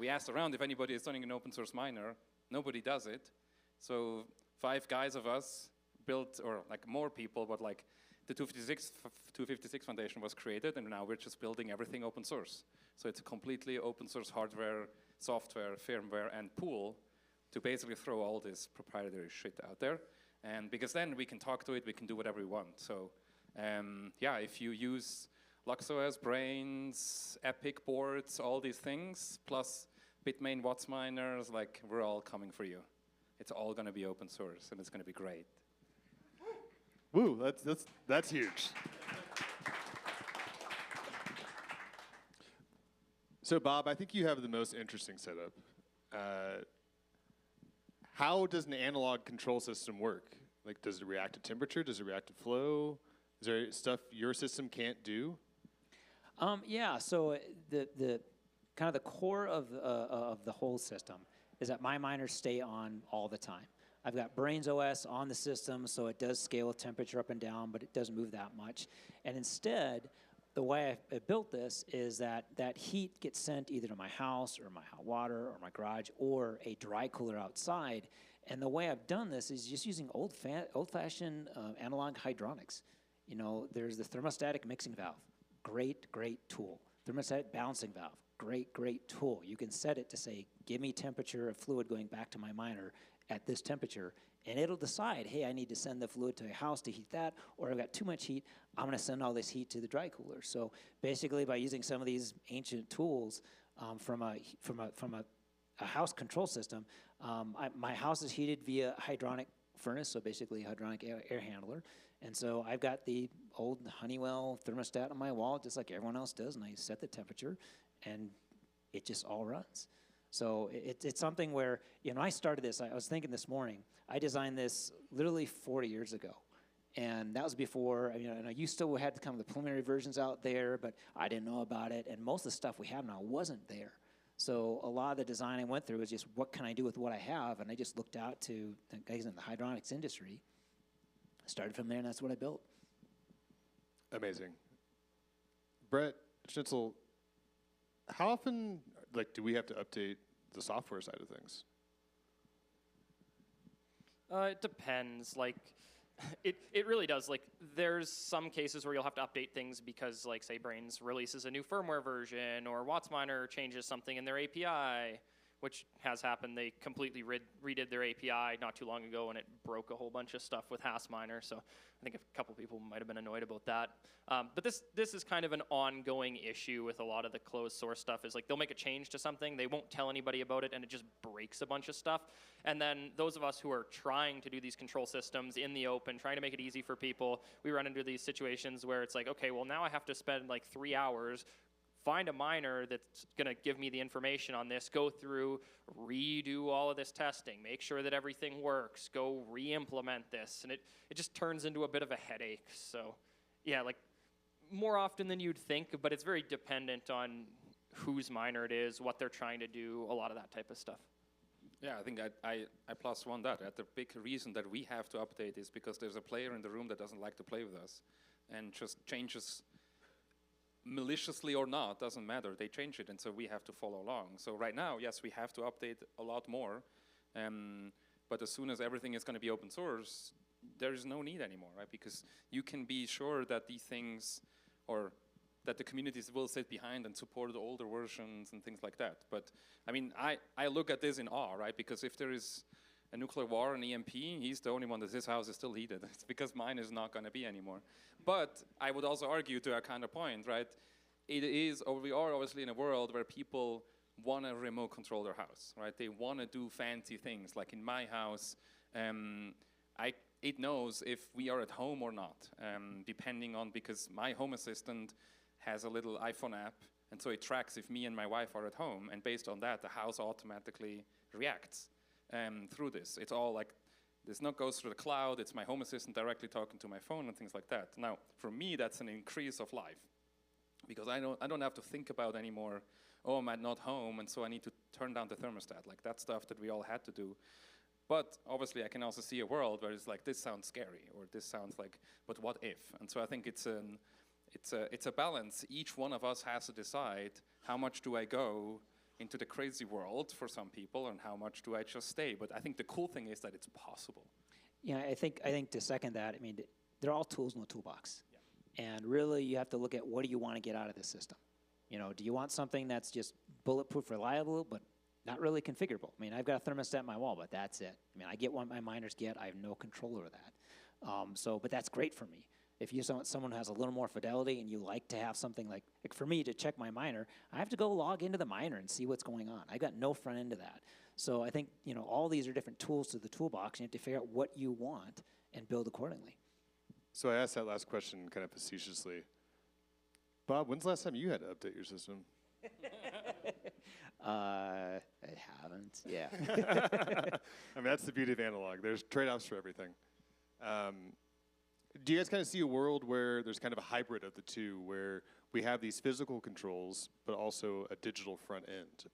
we asked around if anybody is running an open source miner. Nobody does it. So 5 guys of us built, or like more people, but like the 256 Foundation was created, and now we're just building everything open source. So it's a completely open source hardware, software, firmware, and pool to basically throw all this proprietary shit out there. And because then we can talk to it, we can do whatever we want. So yeah, if you use LuxOS, Brains, Epic boards, all these things, plus Bitmain Watts miners, like we're all coming for you. It's all going to be open source, and it's going to be great. Woo, that's huge. So Bob, I think you have the most interesting setup. How does an analog control system work? Like, does it react to temperature? Does it react to flow? Is there stuff your system can't do? Yeah, so the kind of the core of the whole system is that my miners stay on all the time. I've got Brains OS on the system, so it does scale with temperature up and down, but it doesn't move that much. And instead, the way I built this is that heat gets sent either to my house or my hot water or my garage or a dry cooler outside. And the way I've done this is just using old-fashioned analog hydronics. You know, there's the thermostatic mixing valve. Great tool. Thermostatic balancing valve. Great tool. You can set it to say, give me temperature of fluid going back to my miner at this temperature, and it'll decide, hey, I need to send the fluid to a house to heat that, or I've got too much heat, I'm going to send all this heat to the dry cooler. So basically, by using some of these ancient tools from a house control system, my house is heated via hydronic furnace, so basically hydronic air handler. And so I've got the old Honeywell thermostat on my wall, just like everyone else does, and I set the temperature, and it just all runs. So it's something where, you know, I started this, I was thinking this morning, I designed this literally 40 years ago. And that was before, you know, and you still had to come with the preliminary versions out there, but I didn't know about it, and most of the stuff we have now wasn't there. So a lot of the design I went through was just, what can I do with what I have? And I just looked out to the guys in the hydronics industry, started from there, and that's what I built. Amazing. Brett, Schnitzel, how often, like, do we have to update the software side of things? It depends. Like, it really does. Like, there's some cases where you'll have to update things because, like, say, Brains releases a new firmware version, or WattsMiner changes something in their API, which has happened. They completely redid their API not too long ago, and it broke a whole bunch of stuff with Hasminer. So I think a couple people might have been annoyed about that. But this is kind of an ongoing issue with a lot of the closed source stuff. Is like they'll make a change to something, they won't tell anybody about it, and it just breaks a bunch of stuff. And then those of us who are trying to do these control systems in the open, trying to make it easy for people, we run into these situations where it's like, okay, well now I have to spend like 3 hours, find a miner that's going to give me the information on this, go through, redo all of this testing, make sure that everything works, go re-implement this, and it just turns into a bit of a headache. So yeah, like more often than you'd think, but it's very dependent on whose miner it is, what they're trying to do, a lot of that type of stuff. Yeah, I think I plus one that. The big reason that we have to update is because there's a player in the room that doesn't like to play with us and just changes maliciously or not, doesn't matter, they change it, and so we have to follow along. So right now, yes, we have to update a lot more, but as soon as everything is going to be open source, there is no need anymore, right? Because you can be sure that these things, or that the communities will sit behind and support the older versions and things like that. But I mean, I look at this in awe, right? Because if there is a nuclear war, an EMP, he's the only one that his house is still heated. It's because mine is not going to be anymore. But I would also argue to a kind of point, right? It is, or we are obviously in a world where people want to remote control their house, right? They want to do fancy things. Like in my house, it knows if we are at home or not, depending on, because my home assistant has a little iPhone app, and so it tracks if me and my wife are at home, and based on that, the house automatically reacts through this. It's all like, this not goes through the cloud, it's my home assistant directly talking to my phone and things like that. Now, for me, that's an increase of life, because I don't have to think about anymore, oh, I'm not home, and so I need to turn down the thermostat, like that stuff that we all had to do. But obviously, I can also see a world where it's like, this sounds scary, or this sounds like, but what if? And so I think it's a balance. Each one of us has to decide, how much do I go into the crazy world for some people, and how much do I just stay? But I think the cool thing is that it's possible. Yeah, I think to second that, I mean, they're all tools in the toolbox. Yeah. And really, you have to look at what do you want to get out of the system. You know, do you want something that's just bulletproof, reliable, but not really configurable? I mean, I've got a thermostat in my wall, but that's it. I mean, I get what my miners get. I have no control over that. But that's great for me. If you someone who has a little more fidelity and you like to have something like for me to check my miner, I have to go log into the miner and see what's going on. I got no front end to that. So I think, you know, all these are different tools to the toolbox. You have to figure out what you want and build accordingly. So I asked that last question kind of facetiously. Bob, when's the last time you had to update your system? I haven't, yeah. I mean, that's the beauty of analog. There's trade-offs for everything. Do you guys kind of see a world where there's kind of a hybrid of the two, where we have these physical controls, but also a digital front end?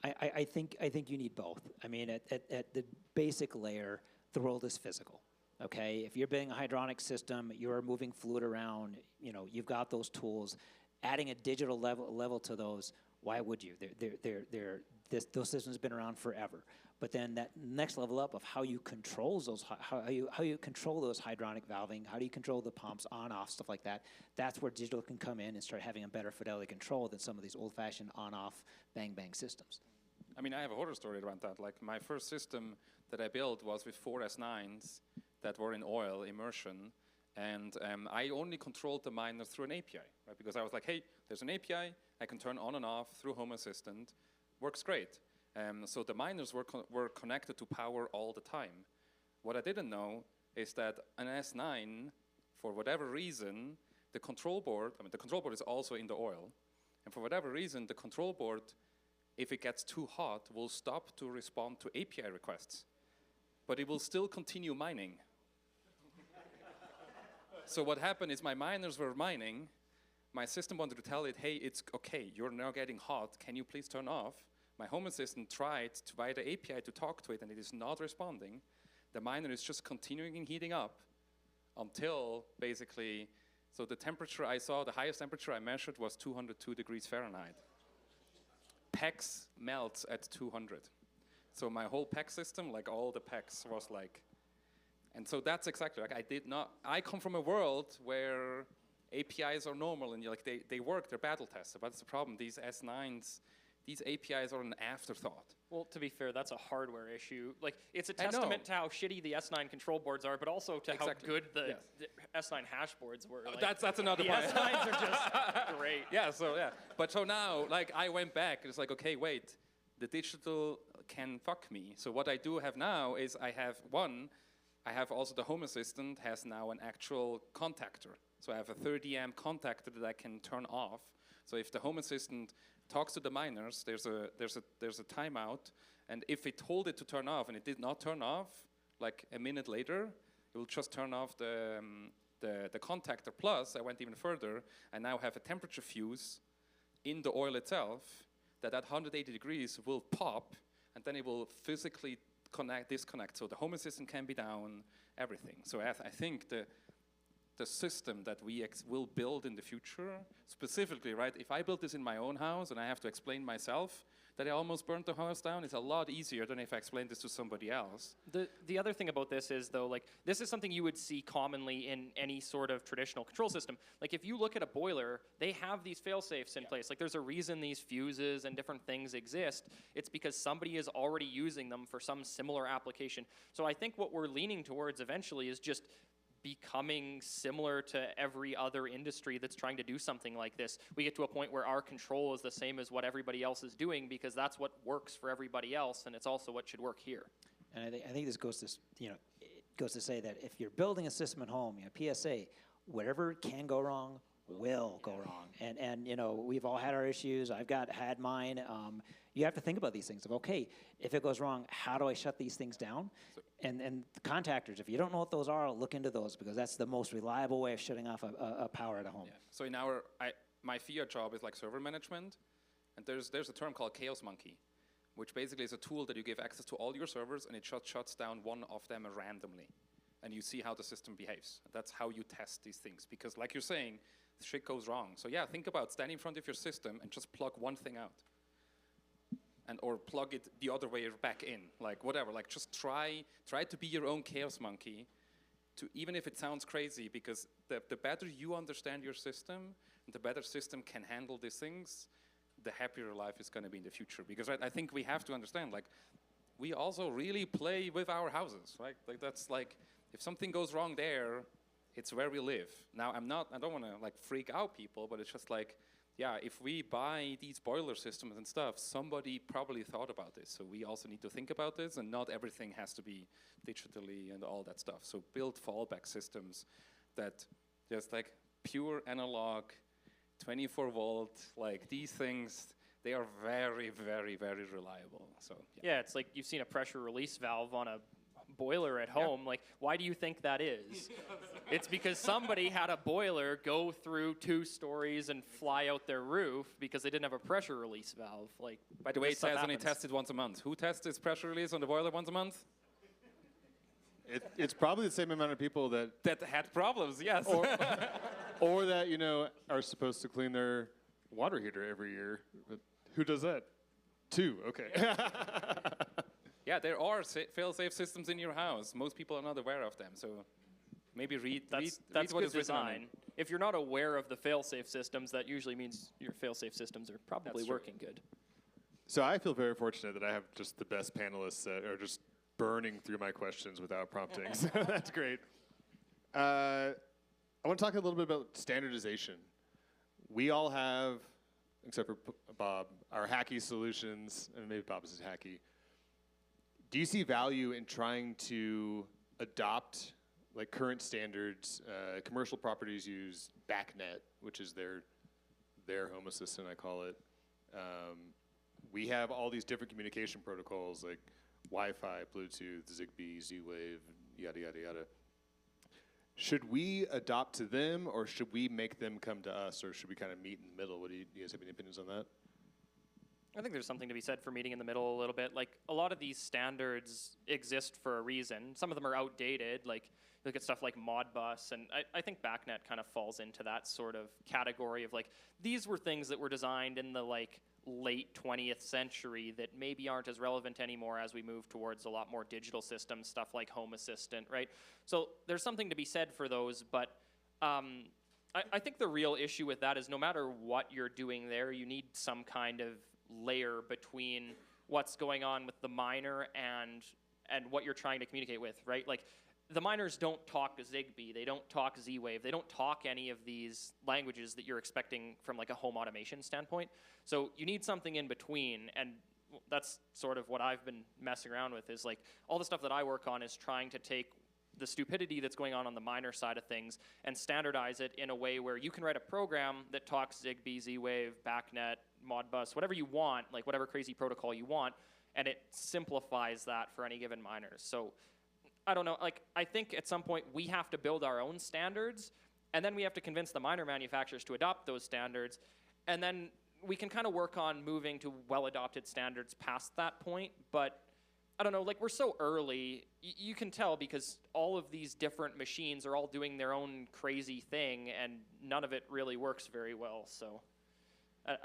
I think you need both. I mean, at the basic layer, the world is physical. Okay, if you're building a hydronic system, you're moving fluid around. You know, you've got those tools. Adding a digital level to those, why would you? Those systems have been around forever. But then that next level up of how you control those, how you control those hydronic valving, how do you control the pumps on off, stuff like that. That's where digital can come in and start having a better fidelity control than some of these old-fashioned on-off bang systems. I mean, I have a horror story around that. Like, my first system that I built was with 4 S9s that were in oil immersion, and I only controlled the miners through an API, right? Because I was like, hey, there's an API, I can turn on and off through Home Assistant, works great. So the miners were connected to power all the time. What I didn't know is that an S9, for whatever reason, the control board is also in the oil, and for whatever reason, the control board, if it gets too hot, will stop to respond to API requests, but it will still continue mining. So what happened is my miners were mining, my system wanted to tell it, hey, it's okay, you're now getting hot, can you please turn off? My Home Assistant tried to, via the API, to talk to it, and it is not responding. The miner is just continuing heating up until basically, so the temperature I saw, the highest temperature I measured was 202 degrees Fahrenheit. PEX melts at 200. So my whole PEX system, like all the PEX, was like, and so that's exactly, like I come from a world where APIs are normal and like they work, they're battle tested, but that's the problem. These S9s, these APIs are an afterthought. Well, to be fair, that's a hardware issue. Like, it's a testament to how shitty the S9 control boards are, but also to how good the S9 hash boards were. Like, that's another point. The S9s are just great. Yeah, but so now, like, I went back, it's like, okay, wait, the digital can fuck me. So what I do have now is I have also the Home Assistant has now an actual contactor. So I have a 30 amp contactor that I can turn off. So if the Home Assistant talks to the miners, there's a timeout, and if it told it to turn off and it did not turn off, like a minute later, it will just turn off the contactor. Plus, I went even further, I now have a temperature fuse in the oil itself that at 180 degrees will pop, and then it will physically disconnect. So the Home Assistant can be down, everything. So I think the system that we will build in the future, specifically, right? If I build this in my own house and I have to explain myself that I almost burnt the house down, it's a lot easier than if I explain this to somebody else. The other thing about this is, though, like, this is something you would see commonly in any sort of traditional control system. Like, if you look at a boiler, they have these fail-safes in place. Like, there's a reason these fuses and different things exist. It's because somebody is already using them for some similar application. So I think what we're leaning towards eventually is just becoming similar to every other industry that's trying to do something like this. We get to a point where our control is the same as what everybody else is doing because that's what works for everybody else, and it's also what should work here. And I think this goes to, it goes to say that if you're building a system at home, PSA, whatever can go wrong will go wrong. And we've all had our issues. I've had mine. You have to think about these things of, okay, if it goes wrong, how do I shut these things down? And the contactors, if you don't know what those are, look into those because that's the most reliable way of shutting off a power at a home. Yeah. So in my FIA job is like server management, and there's a term called Chaos Monkey, which basically is a tool that you give access to all your servers and it shuts down one of them randomly. And you see how the system behaves. That's how you test these things because like you're saying, shit goes wrong. So yeah, think about standing in front of your system and just plug one thing out. and or plug it the other way back in, like whatever. Like just try to be your own chaos monkey, to even if it sounds crazy, because the better you understand your system, and the better system can handle these things, the happier life is going to be in the future. Because I think we have to understand, like, we also really play with our houses, right? Like that's like, if something goes wrong there, it's where we live. Now I don't want to like freak out people, but it's just like, yeah, if we buy these boiler systems and stuff, somebody probably thought about this. So we also need to think about this, and not everything has to be digitally and all that stuff. So build fallback systems that just like pure analog, 24 volt, like these things, they are very, very, very reliable. So yeah, it's like you've seen a pressure release valve on a boiler at home. Like, why do you think that is? It's because somebody had a boiler go through 2 stories and fly out their roof because they didn't have a pressure release valve. Like, by the way, it says only happens. tested once a month. Who tests this pressure release on the boiler once a month? It's probably the same amount of people that Had problems, yes. or that, you know, are supposed to clean their water heater every year. But who does that? 2, okay. Yeah, there are fail-safe systems in your house. Most people are not aware of them, so maybe read That's what good is written on design. it. If you're not aware of the fail-safe systems, that usually means your fail-safe systems are probably That's true. working good. So I feel very fortunate that I have just the best panelists that are just burning through my questions without prompting. So that's great. I want to talk a little bit about standardization. We all have, except for Bob, our hacky solutions, and maybe Bob is hacky. Do you see value in trying to adopt like current standards? Commercial properties use BACNet, which is their home assistant, I call it. We have all these different communication protocols like Wi-Fi, Bluetooth, Zigbee, Z-Wave, yada, yada, yada. Should we adopt to them, or should we make them come to us, or should we kind of meet in the middle? Do you guys have any opinions on that? I think there's something to be said for meeting in the middle a little bit. Like, a lot of these standards exist for a reason. Some of them are outdated. Like, you look at stuff like Modbus, and I think BACNet kind of falls into that sort of category of like, these were things that were designed in the like late 20th century that maybe aren't as relevant anymore as we move towards a lot more digital systems, stuff like Home Assistant, right? So there's something to be said for those, but I think the real issue with that is no matter what you're doing there, you need some kind of layer between what's going on with the miner and what you're trying to communicate with, right? Like, the miners don't talk Zigbee, they don't talk Z-Wave, they don't talk any of these languages that you're expecting from like a home automation standpoint. So you need something in between, and that's sort of what I've been messing around with, is like all the stuff that I work on is trying to take the stupidity that's going on the miner side of things and standardize it in a way where you can write a program that talks Zigbee, Z-Wave, BACNet, Modbus, whatever you want, like whatever crazy protocol you want, and it simplifies that for any given miner. So I don't know, like, I think at some point we have to build our own standards, and then we have to convince the miner manufacturers to adopt those standards, and then we can kind of work on moving to well-adopted standards past that point. But I don't know, like, we're so early, you can tell because all of these different machines are all doing their own crazy thing, and none of it really works very well. So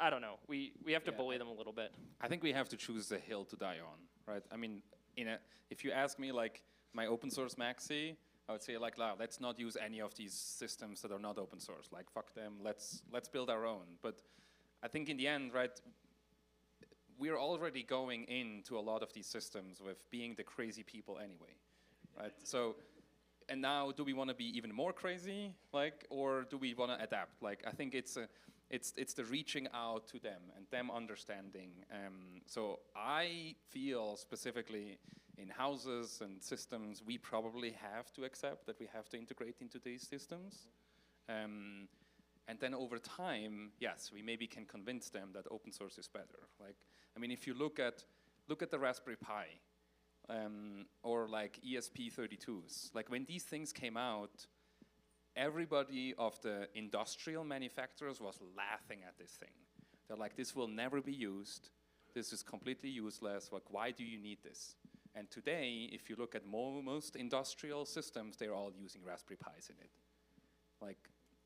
I don't know, we have to bully them a little bit. I think we have to choose the hill to die on, right? I mean, if you ask me, like, my open source Maxi, I would say, like, wow, let's not use any of these systems that are not open source. Like, fuck them, let's build our own. But I think in the end, right, we're already going into a lot of these systems with being the crazy people anyway, right? So, and now do we want to be even more crazy, like, or do we want to adapt? Like, I think it's the reaching out to them and them understanding. So I feel specifically in houses and systems, we probably have to accept that we have to integrate into these systems. And then over time, yes, we maybe can convince them that open source is better. Like, I mean, if you look at the Raspberry Pi, or like ESP32s, like when these things came out, everybody of the industrial manufacturers was laughing at this thing. They're like, this will never be used. This is completely useless. Like, why do you need this? And today, if you look at most industrial systems, they're all using Raspberry Pis in it. Like,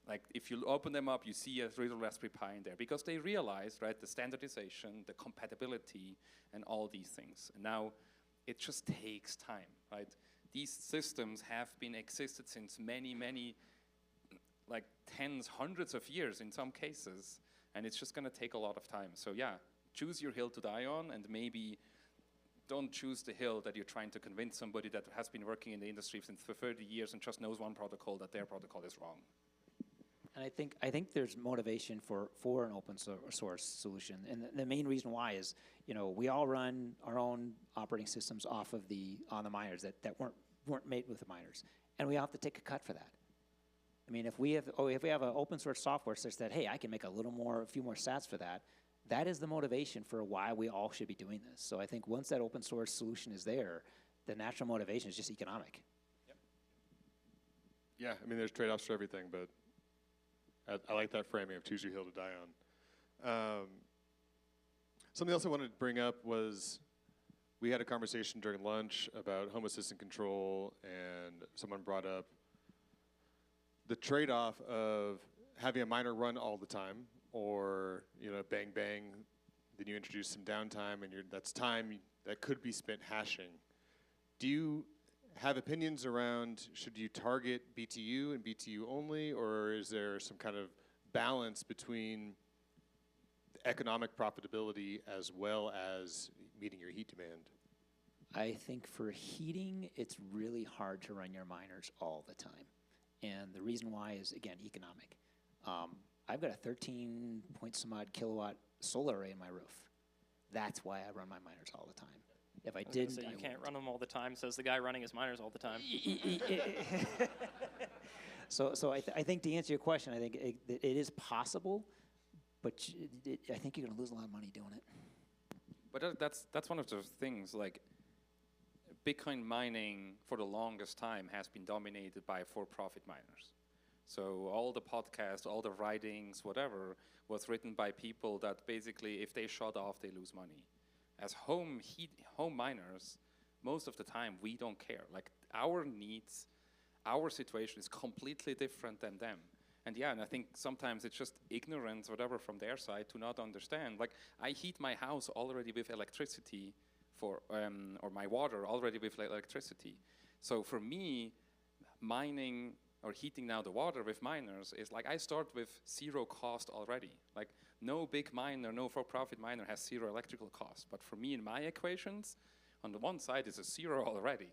like if you open them up, you see a little Raspberry Pi in there because they realized, right, the standardization, the compatibility, and all these things. And now it just takes time, right? These systems have been existed since many, like tens, hundreds of years in some cases, and it's just going to take a lot of time. So yeah, choose your hill to die on, and maybe don't choose the hill that you're trying to convince somebody that has been working in the industry since for 30 years and just knows one protocol that their protocol is wrong. And I think there's motivation for an open source solution, and the main reason why is, you know, we all run our own operating systems off of on the miners that weren't made with the miners, and we all have to take a cut for that. I mean, if we have an open source software such that, hey, I can make a few more sats for that, that is the motivation for why we all should be doing this. So I think once that open source solution is there, the natural motivation is just economic. Yep. Yeah, I mean, there's trade-offs for everything, but I like that framing of choose your hill to die on. Something else I wanted to bring up was we had a conversation during lunch about home assistant control, and someone brought up the trade-off of having a miner run all the time, or, you know, bang bang, then you introduce some downtime, and that's time that could be spent hashing. Do you have opinions around, should you target BTU and BTU only, or is there some kind of balance between economic profitability as well as meeting your heat demand? I think for heating, it's really hard to run your miners all the time. And the reason why is, again, economic. I've got a 13 point some odd kilowatt solar array in my roof. That's why I run my miners all the time. If I didn't, so you can't run them all the time, says the guy running his miners all the time. So I think to answer your question, I think it is possible, but I think you're going to lose a lot of money doing it. But that's one of those things, like Bitcoin mining for the longest time has been dominated by for-profit miners. So all the podcasts, all the writings, whatever, was written by people that basically, if they shut off, they lose money. As home miners, most of the time, we don't care. Like, our needs, our situation is completely different than them. And yeah, and I think sometimes it's just ignorance, whatever, from their side to not understand. Like, I heat my house already with electricity or my water already with electricity. So for me, mining or heating now the water with miners is like I start with zero cost already. Like, no big miner, no for-profit miner has zero electrical cost. But for me, in my equations, on the one side is a zero already.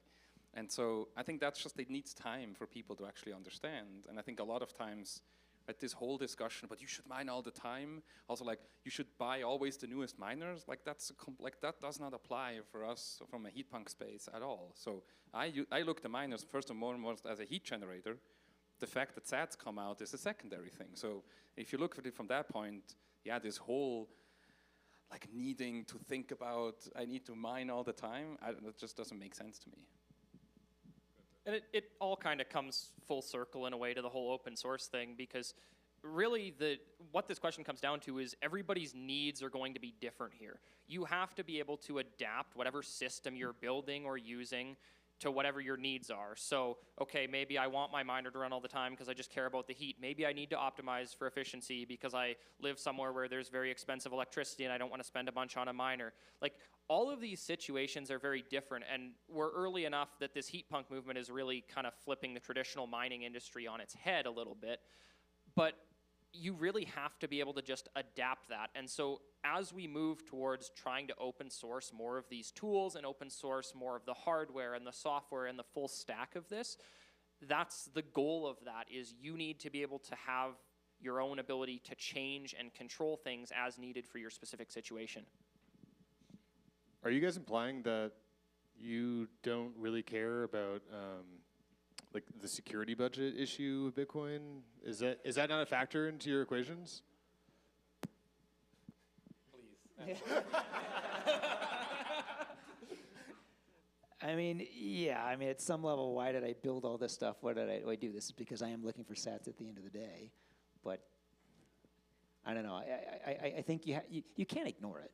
And so I think that's just, it needs time for people to actually understand. And I think a lot of times at this whole discussion, but you should mine all the time. Also, like, you should buy always the newest miners. Like, that does not apply for us from a Heatpunk space at all. So I look the miners first and foremost as a heat generator. The fact that sats come out is a secondary thing. So if you look at it from that point, yeah, this whole like needing to think about, I need to mine all the time, that just doesn't make sense to me. And it all kind of comes full circle in a way to the whole open source thing, because really what this question comes down to is everybody's needs are going to be different here. You have to be able to adapt whatever system you're building or using to whatever your needs are. So, okay, maybe I want my miner to run all the time because I just care about the heat. Maybe I need to optimize for efficiency because I live somewhere where there's very expensive electricity and I don't want to spend a bunch on a miner. Like, all of these situations are very different, and we're early enough that this Heatpunk movement is really kind of flipping the traditional mining industry on its head a little bit. But you really have to be able to just adapt that. And so as we move towards trying to open source more of these tools and open source more of the hardware and the software and the full stack of this, that's the goal of that, is you need to be able to have your own ability to change and control things as needed for your specific situation. Are you guys implying that you don't really care about like the security budget issue with Bitcoin? Is that not a factor into your equations? Please. I mean, yeah. I mean, at some level, why did I build all this stuff? Why did I do this? Because I am looking for sats at the end of the day. But I don't know. I think you can't ignore it.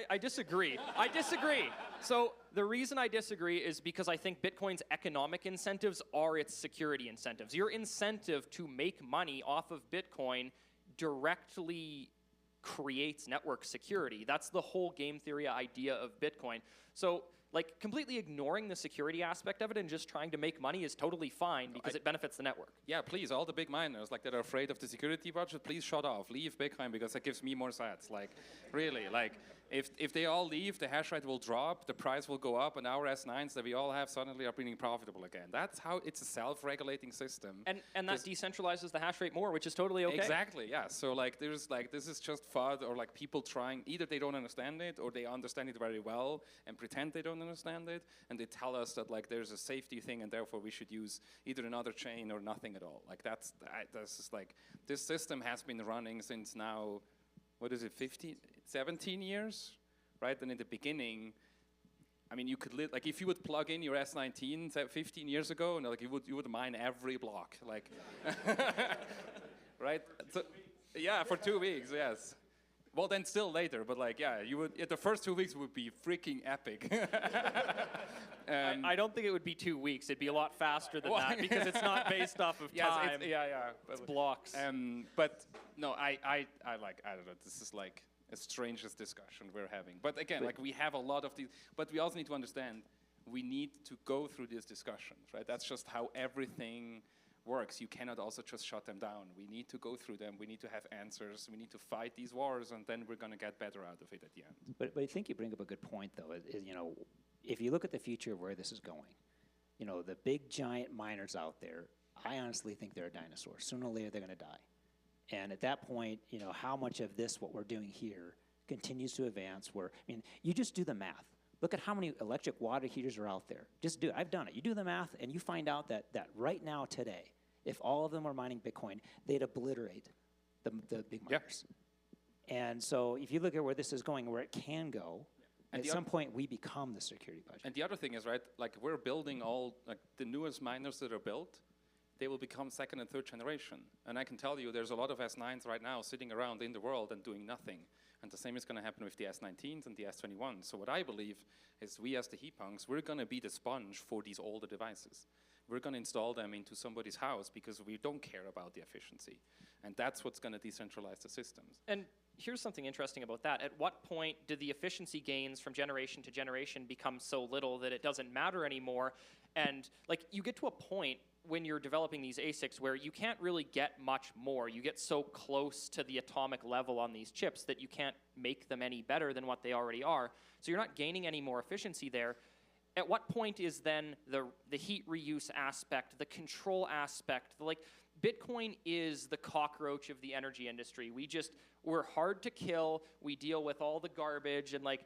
I disagree. I disagree. So The reason I disagree is because I think Bitcoin's economic incentives are its security incentives. Your incentive to make money off of Bitcoin directly creates network security. That's the whole game theory idea of Bitcoin. So, like, completely ignoring the security aspect of it and just trying to make money is totally fine because it benefits the network. Yeah, please, all the big miners like that are afraid of the security budget, please shut off, leave Bitcoin because that gives me more sats. Like, really, like, if they all leave, the hash rate will drop, the price will go up, and our S9s that we all have suddenly are being profitable again. That's how it's a self-regulating system. And that decentralizes the hash rate more, which is totally okay. Exactly, yeah. So like there's like this is just FUD or like people trying, either they don't understand it or they understand it very well and pretend they don't understand it, and they tell us that like there's a safety thing and therefore we should use either another chain or nothing at all. Like that's just like, this system has been running since now, what is it, 17 years, right? And in the beginning, I mean, you could like if you would plug in your S19 15 years ago, and like you would mine every block, like, right? So, yeah, for 2 weeks, yes. Well, then still later, but like, yeah, you would. The first 2 weeks would be freaking epic. I don't think it would be 2 weeks. It'd be a lot faster than that because it's not based off of time. It's blocks. But no, I don't know. This is like a strangest discussion we're having. But again, like we have a lot of these. But we also need to understand we need to go through these discussions, right? That's just how everything works. You cannot also just shut them down. We need to go through them. We need to have answers. We need to fight these wars, and then we're going to get better out of it at the end. But I think you bring up a good point, though. Is you know, if you look at the future of where this is going, you know, the big giant miners out there, I honestly think they're a dinosaur. Sooner or later, they're going to die. And at that point, you know, how much of this, what we're doing here, continues to advance? Where, I mean, you just do the math. Look at how many electric water heaters are out there. Just do it. I've done it. You do the math, and you find out that right now, today, if all of them were mining Bitcoin, they'd obliterate the big miners. Yep. And so if you look at where this is going, where it can go, at some point we become the security budget. And the other thing is, right, like we're building all, like the newest miners that are built, they will become second and third generation. And I can tell you there's a lot of S9s right now sitting around in the world and doing nothing. And the same is going to happen with the S19s and the S21s. So what I believe is we as the Heatpunks, we're going to be the sponge for these older devices. We're going to install them into somebody's house because we don't care about the efficiency. And that's what's going to decentralize the systems. And here's something interesting about that. At what point do the efficiency gains from generation to generation become so little that it doesn't matter anymore? And like you get to a point when you're developing these ASICs where you can't really get much more. You get so close to the atomic level on these chips that you can't make them any better than what they already are. So you're not gaining any more efficiency there. At what point is then the heat reuse aspect, the control aspect, like Bitcoin is the cockroach of the energy industry. We're hard to kill. We deal with all the garbage, and like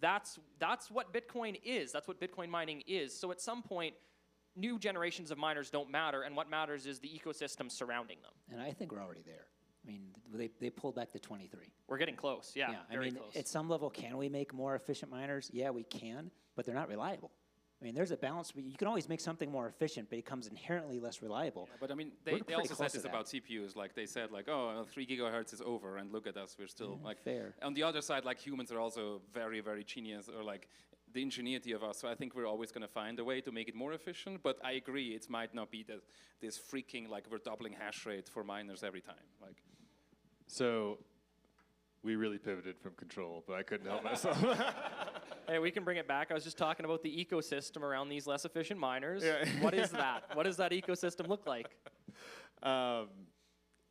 that's what Bitcoin is. That's what Bitcoin mining is. So at some point, new generations of miners don't matter, and what matters is the ecosystem surrounding them. And I think we're already there. I mean, they pulled back to 23. We're getting close, yeah, very close. At some level, can we make more efficient miners? Yeah, we can, but they're not reliable. I mean, there's a balance. You can always make something more efficient, but it becomes inherently less reliable. Yeah, but I mean, they also said this about CPUs. Like they said, like, oh, 3 gigahertz is over, and look at us, we're still like fair. On the other side, like humans are also very, very genius, or like the ingenuity of us. So I think we're always going to find a way to make it more efficient. But I agree, it might not be this freaking like we're doubling hash rate for miners every time. Like, so we really pivoted from control, but I couldn't help myself. Hey, we can bring it back. I was just talking about the ecosystem around these less efficient miners. Yeah. What is that? What does that ecosystem look like? I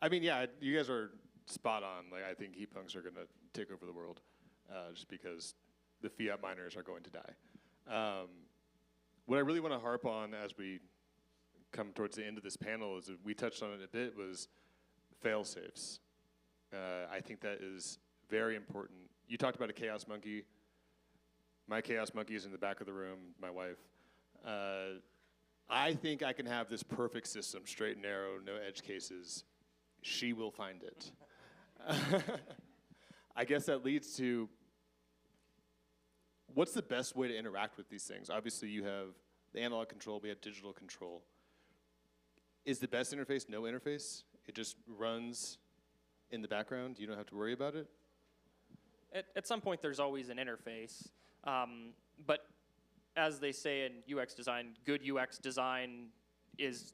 mean, yeah, you guys are spot on. Like, I think Heatpunks are going to take over the world just because the fiat miners are going to die. What I really want to harp on as we come towards the end of this panel is, we touched on it a bit, was fail-safes. I think that is very important. You talked about a chaos monkey. My chaos monkey is in the back of the room, my wife. I think I can have this perfect system, straight and narrow, no edge cases. She will find it. I guess that leads to, what's the best way to interact with these things? Obviously, you have the analog control, we have digital control. Is the best interface no interface? It just runs in the background? You don't have to worry about it? At some point, there's always an interface. But as they say in UX design, good UX design is,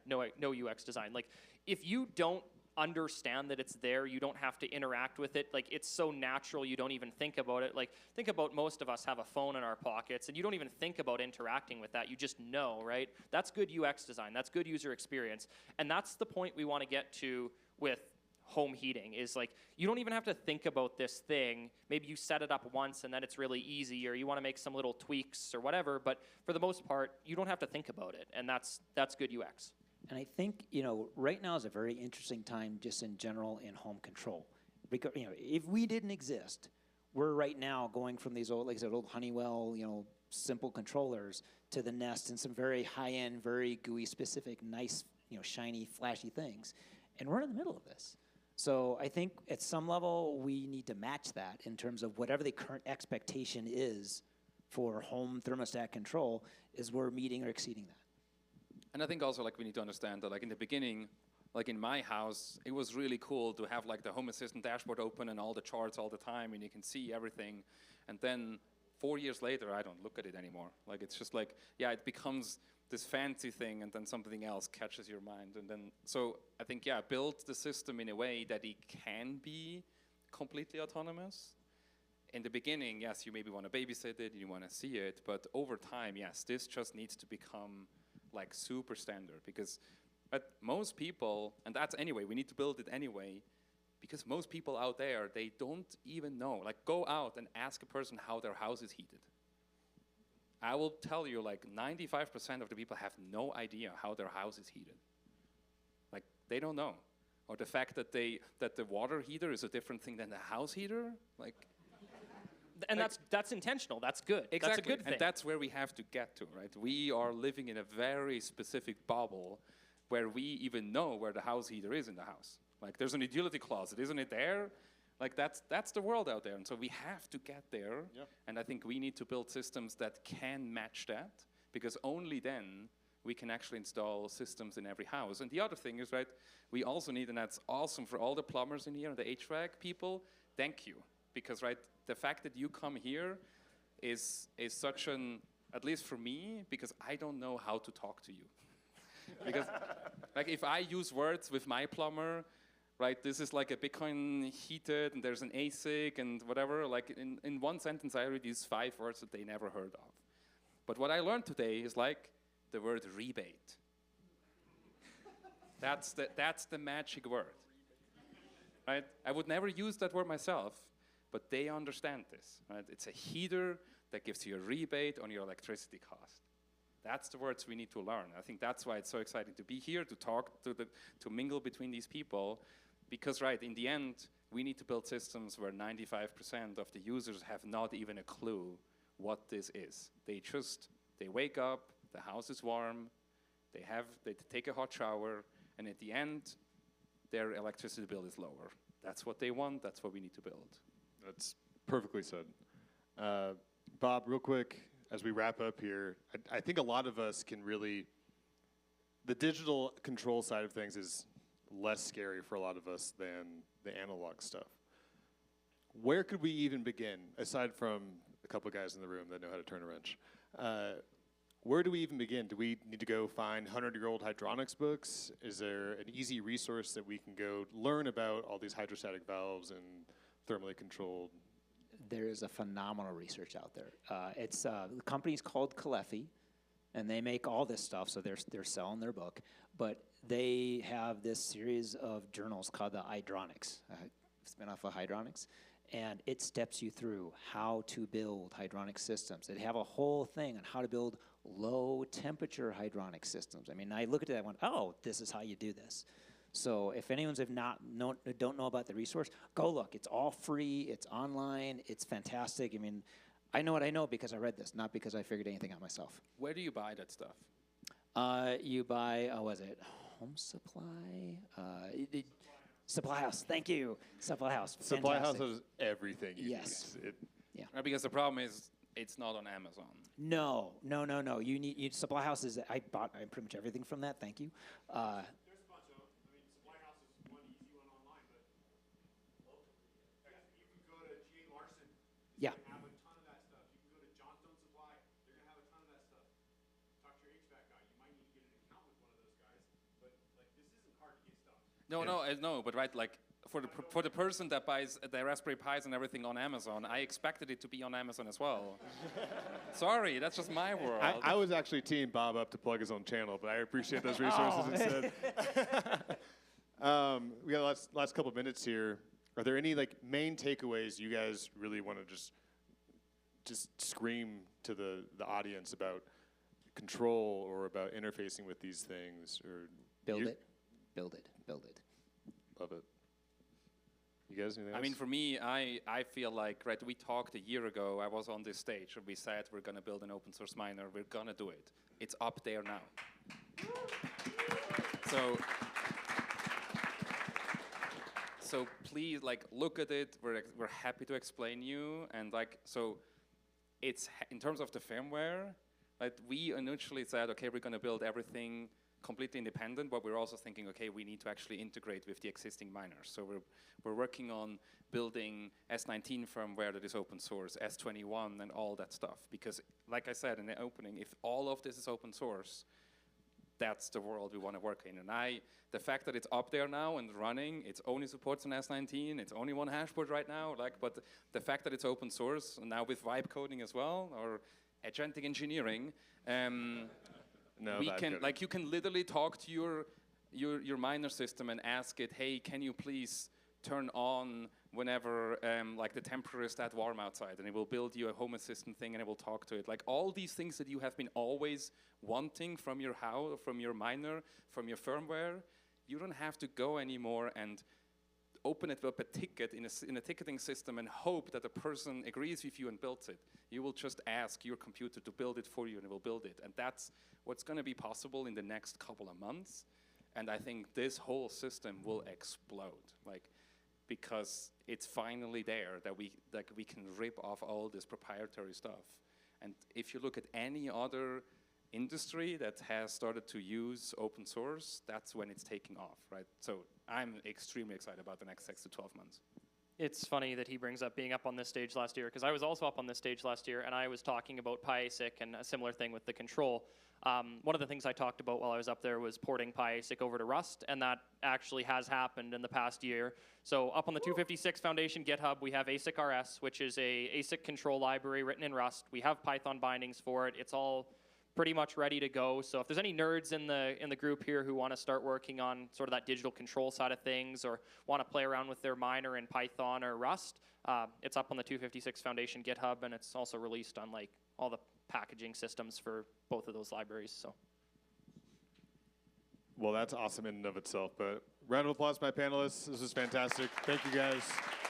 no UX design. Like, if you don't understand that it's there, you don't have to interact with it. Like, it's so natural, you don't even think about it. Like, think about most of us have a phone in our pockets, and you don't even think about interacting with that. You just know, right? That's good UX design. That's good user experience. And that's the point we want to get to with home heating, is like, you don't even have to think about this thing. Maybe you set it up once and then it's really easy, or you want to make some little tweaks or whatever, but for the most part, you don't have to think about it, and that's good UX. And I think, right now is a very interesting time just in general in home control. Because, if we didn't exist, we're right now going from these old, like I said, old Honeywell, simple controllers to the Nest and some very high-end, very GUI specific, nice, shiny, flashy things. And we're in the middle of this. So I think at some level we need to match that in terms of whatever the current expectation is for home thermostat control, is we're meeting or exceeding that. And I think also, like, we need to understand that, like, in the beginning, like in my house, it was really cool to have like the Home Assistant dashboard open and all the charts all the time, and you can see everything. And then 4 years later, I don't look at it anymore. Like, it's just like, it becomes this fancy thing, and then something else catches your mind. And then, so I think, build the system in a way that it can be completely autonomous. In the beginning, yes, you maybe want to babysit it, you want to see it, but over time, yes, this just needs to become like super standard, because most people, and that's anyway, we need to build it anyway, because most people out there, they don't even know. Like, go out and ask a person how their house is heated. I will tell you, like, 95% of the people have no idea how their house is heated. Like, they don't know. Or the fact that the water heater is a different thing than the house heater, like. And like, that's intentional. That's good. Exactly. That's a good thing. And that's where we have to get to, right? We are living in a very specific bubble where we even know where the house heater is in the house. Like, there's an utility closet, isn't it there? Like, that's the world out there. And so we have to get there. Yep. And I think we need to build systems that can match that, because only then we can actually install systems in every house. And the other thing is, right, we also need, and that's awesome for all the plumbers in here and the HVAC people, thank you. Because, right, the fact that you come here is such an, at least for me, because I don't know how to talk to you. Because, like, if I use words with my plumber, right, this is like a Bitcoin heated, and there's an ASIC and whatever, like, in one sentence I already use 5 words that they never heard of. But what I learned today is, like, the word rebate. That's the magic word, right? I would never use that word myself, but they understand this, right? It's a heater that gives you a rebate on your electricity cost. That's the words we need to learn. I think that's why it's so exciting to be here, to talk, to mingle between these people, because, right, in the end, we need to build systems where 95% of the users have not even a clue what this is. They wake up, the house is warm, they take a hot shower, and at the end, their electricity bill is lower. That's what they want, that's what we need to build. That's perfectly said. Bob, real quick, as we wrap up here, I think a lot of us can really, the digital control side of things is less scary for a lot of us than the analog stuff. Where could we even begin, aside from a couple of guys in the room that know how to turn a wrench? Where do we even begin? Do we need to go find 100-year-old hydronics books? Is there an easy resource that we can go learn about all these hydrostatic valves and thermally controlled? There is a phenomenal research out there. The company's called Kalefi, and they make all this stuff, so they're selling their book. But they have this series of journals called the Hydronics, spin-off of Hydronics, and it steps you through how to build hydronic systems. They have a whole thing on how to build low-temperature hydronic systems. I mean, I look at that and went, oh, this is how you do this. So if anyone's don't know about the resource, go look. It's all free. It's online. It's fantastic. I mean, I know what I know because I read this, not because I figured anything out myself. Where do you buy that stuff? You buy, was it Home Supply? Supply House. Thank you. Supply House. Supply Fantastic. House has everything you Yes. need. Yeah. Right, because the problem is it's not on Amazon. No. You Supply House is, I bought pretty much everything from that. Thank you. There's a bunch of them. I mean, Supply House is one easy one online, but you can go to G.A. Larson. Yeah. They have a ton of that stuff. You can go to Johnstone Supply. They're going to have a No, but right, like for the person that buys their Raspberry Pis and everything on Amazon, I expected it to be on Amazon as well. Sorry, that's just my world. I was actually teeing Bob up to plug his own channel, but I appreciate those resources instead. We got the last couple of minutes here. Are there any like main takeaways you guys really want to just scream to the audience about control or about interfacing with these things? Or Build it. Love it. You guys, anything else? I mean, for me, I feel like, right, we talked a year ago, I was on this stage, and we said we're going to build an open source miner, we're going to do it. It's up there now. So please, like, look at it, we're happy to explain you, and like, so it's, in terms of the firmware, like, we initially said, okay, we're going to build everything completely independent, but we're also thinking, okay, we need to actually integrate with the existing miners. So we're working on building S19 firmware that is open source, S21 and all that stuff. Because like I said in the opening, if all of this is open source, that's the world we want to work in. And the fact that it's up there now and running, it only supports an S19, it's only one hashboard right now, like, but the fact that it's open source, and now with vibe coding as well, or agentic engineering, no, we can, like, you can literally talk to your miner system and ask it, hey, can you please turn on whenever like the temperature is that warm outside, and it will build you a home assistant thing and it will talk to it. Like all these things that you have been always wanting from your house, from your miner, from your firmware, you don't have to go anymore and open it up a ticket in a ticketing system and hope that the person agrees with you and builds it. You will just ask your computer to build it for you and it will build it. And that's what's going to be possible in the next couple of months. And I think this whole system will explode, like, because it's finally there that we can rip off all this proprietary stuff. And if you look at any other industry that has started to use open source, that's when it's taking off, right? So I'm extremely excited about the next 6 to 12 months. It's funny that he brings up being up on this stage last year, because I was also up on this stage last year, and I was talking about PyASIC and a similar thing with the control. One of the things I talked about while I was up there was porting PyASIC over to Rust, and that actually has happened in the past year. So up on the 256 Foundation GitHub, we have ASIC-RS, which is a ASIC control library written in Rust. We have Python bindings for it. It's all pretty much ready to go. So if there's any nerds in the group here who want to start working on sort of that digital control side of things, or want to play around with their miner in Python or Rust, it's up on the 256 Foundation GitHub, and it's also released on like all the packaging systems for both of those libraries. So, well, that's awesome in and of itself. But round of applause, my panelists. This is fantastic. Thank you, guys.